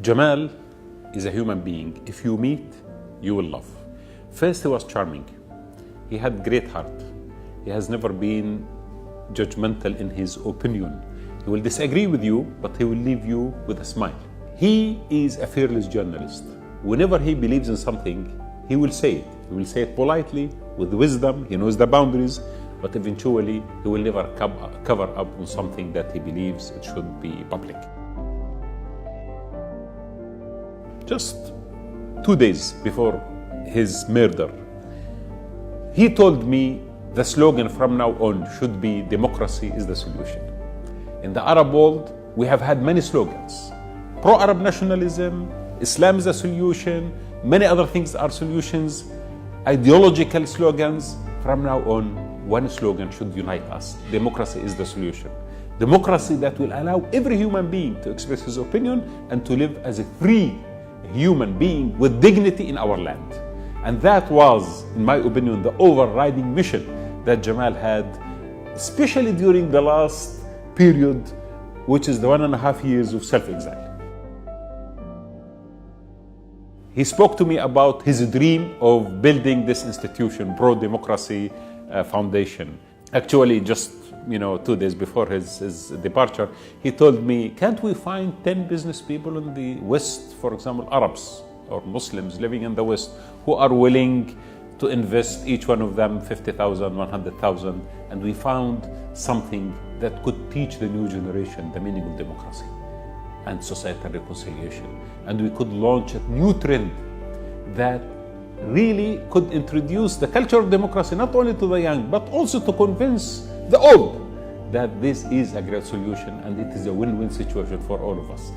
Jamal is a human being. If you meet, you will love. First, he was charming. He had great heart. He has never been judgmental in his opinion. He will disagree with you, but he will leave you with a smile. He is a fearless journalist. Whenever he believes in something, he will say it. He will say it politely, with wisdom. He knows the boundaries, but eventually he will never cover up on something that he believes it should be public. Just 2 days before his murder, he told me the slogan from now on should be democracy is the solution. In the Arab world, we have had many slogans. Pro-Arab nationalism, Islam is a solution, many other things are solutions, ideological slogans. From now on, one slogan should unite us. Democracy is the solution. Democracy that will allow every human being to express his opinion and to live as a free human being with dignity in our land. And that was, in my opinion, the overriding mission that Jamal had, especially during the last period, which is the 1.5 years of self-exile. He spoke to me about his dream of building this institution, pro-democracy foundation. Actually, just 2 days before his departure, he told me, can't we find 10 business people in the West, for example, Arabs or Muslims living in the West, who are willing to invest, each one of them 50,000, 100,000, and we found something that could teach the new generation the meaning of democracy and societal reconciliation. And we could launch a new trend that really could introduce the culture of democracy not only to the young, but also to convince the old that this is a great solution and it is a win-win situation for all of us.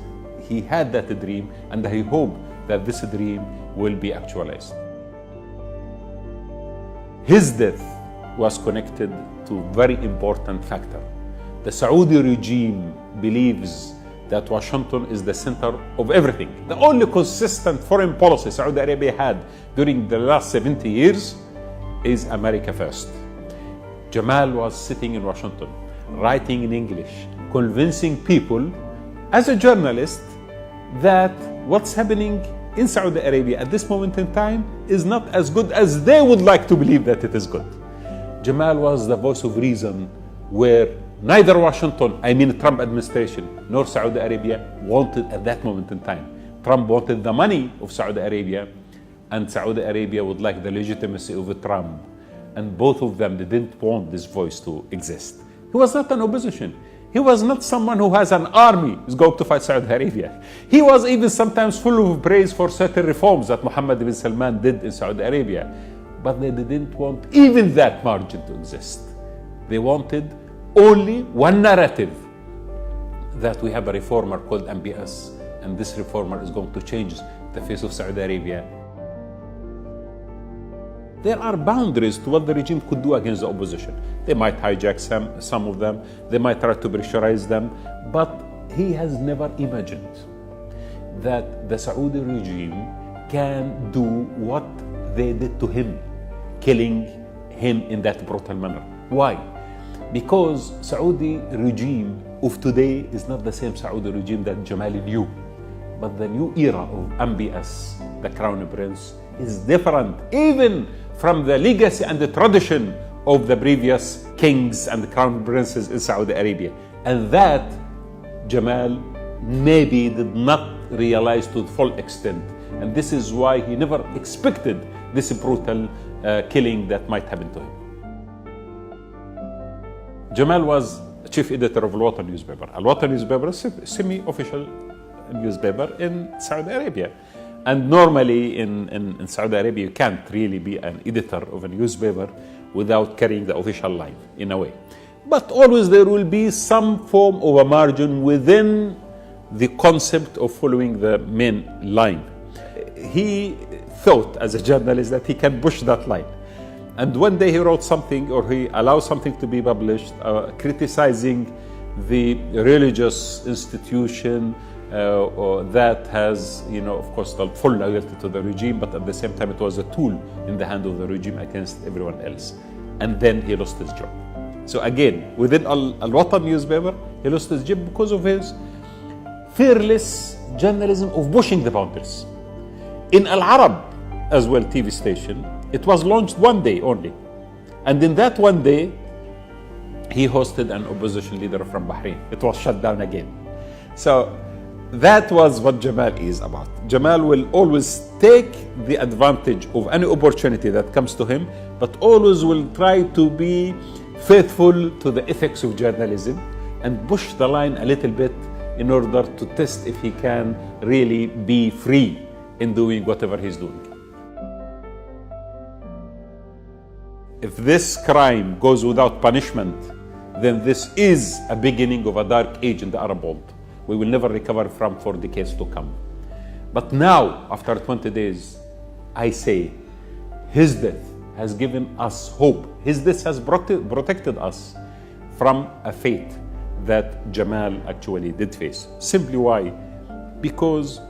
He had that dream, and I hope that this dream will be actualized. His death was connected to a very important factor. The Saudi regime believes that Washington is the center of everything. The only consistent foreign policy Saudi Arabia had during the last 70 years is America first. Jamal was sitting in Washington, writing in English, convincing people as a journalist that what's happening in Saudi Arabia at this moment in time is not as good as they would like to believe that it is good. Jamal was the voice of reason, where neither Washington, Trump administration, nor Saudi Arabia wanted at that moment in time. Trump wanted the money of Saudi Arabia, and Saudi Arabia would like the legitimacy of Trump. And both of them didn't want this voice to exist. He was not an opposition. He was not someone who has an army who's going to fight Saudi Arabia. He was even sometimes full of praise for certain reforms that Mohammed bin Salman did in Saudi Arabia. But they didn't want even that margin to exist. They wanted only one narrative, that we have a reformer called MBS, and this reformer is going to change the face of Saudi Arabia. There are boundaries to what the regime could do against the opposition. They might hijack some of them, they might try to pressurize them, but he has never imagined that the Saudi regime can do what they did to him, killing him in that brutal manner. Why? Because Saudi regime of today is not the same Saudi regime that Jamal knew. But the new era of MBS, the Crown Prince, is different even from the legacy and the tradition of the previous kings and the crown princes in Saudi Arabia. And that Jamal maybe did not realize to the full extent. And this is why he never expected this brutal killing that might happen to him. Jamal was chief editor of Al Watan newspaper. Al Watan newspaper is a semi-official newspaper in Saudi Arabia. And normally in Saudi Arabia, you can't really be an editor of a newspaper without carrying the official line, in a way. But always there will be some form of a margin within the concept of following the main line. He thought as a journalist that he can push that line. And one day he wrote something, or he allowed something to be published, criticizing the religious institution that has, of course, the full loyalty to the regime, but at the same time it was a tool in the hand of the regime against everyone else. And then he lost his job. So again, within Al Watan newspaper, he lost his job because of his fearless journalism of pushing the boundaries. In Al Arab, as well, TV station, it was launched one day only. And in that one day, he hosted an opposition leader from Bahrain. It was shut down again. So that was what Jamal is about. Jamal will always take the advantage of any opportunity that comes to him, but always will try to be faithful to the ethics of journalism and push the line a little bit in order to test if he can really be free in doing whatever he's doing. If this crime goes without punishment, then this is a beginning of a dark age in the Arab world we will never recover from for decades to come. But now, after 20 days, I say, his death has given us hope. His death has protected us from a fate that Jamal actually did face. Simply why? Because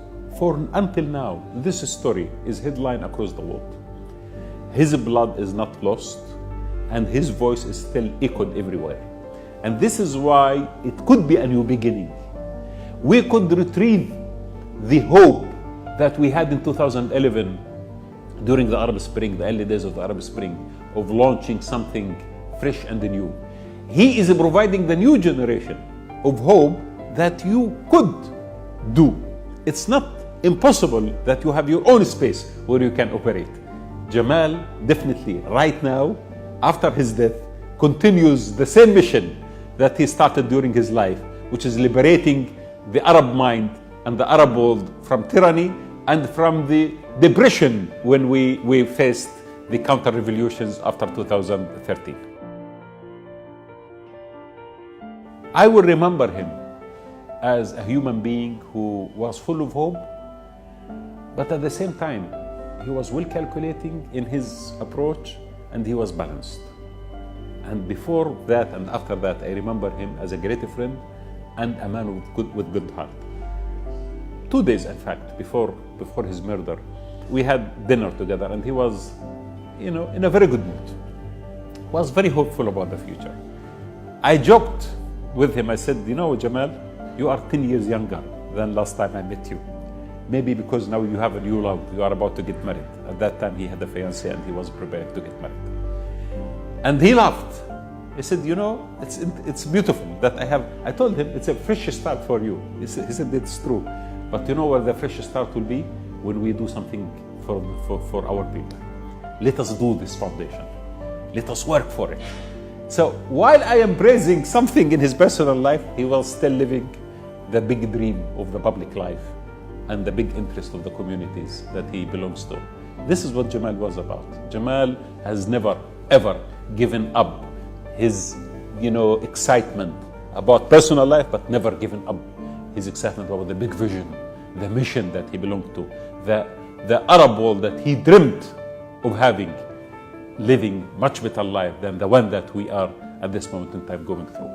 until now, this story is headline across the world. His blood is not lost, and his voice is still echoed everywhere. And this is why it could be a new beginning. We could retrieve the hope that we had in 2011 during the Arab Spring, the early days of the Arab Spring, of launching something fresh and new. He is providing the new generation of hope that you could do. It's not impossible that you have your own space where you can operate. Jamal definitely right now, after his death, continues the same mission that he started during his life, which is liberating the Arab mind and the Arab world from tyranny and from the depression when we faced the counter-revolutions after 2013. I will remember him as a human being who was full of hope, but at the same time, he was well calculating in his approach and he was balanced. And before that and after that, I remember him as a great friend and a man with good heart. 2 days, in fact, before his murder, we had dinner together and he was, in a very good mood. He was very hopeful about the future. I joked with him, I said, Jamal, you are 10 years younger than last time I met you. Maybe because now you have a new love, you are about to get married. At that time he had a fiancée and he was preparing to get married. And he laughed. He said, it's beautiful that I told him it's a fresh start for you. He said, it's true. But you know where the fresh start will be? When we do something for our people. Let us do this foundation. Let us work for it. So while I am praising something in his personal life, he was still living the big dream of the public life and the big interest of the communities that he belongs to. This is what Jamal was about. Jamal has never, ever given up his, excitement about personal life, but never given up his excitement about the big vision, the mission that he belonged to, the Arab world that he dreamed of having, living much better life than the one that we are at this moment in time going through.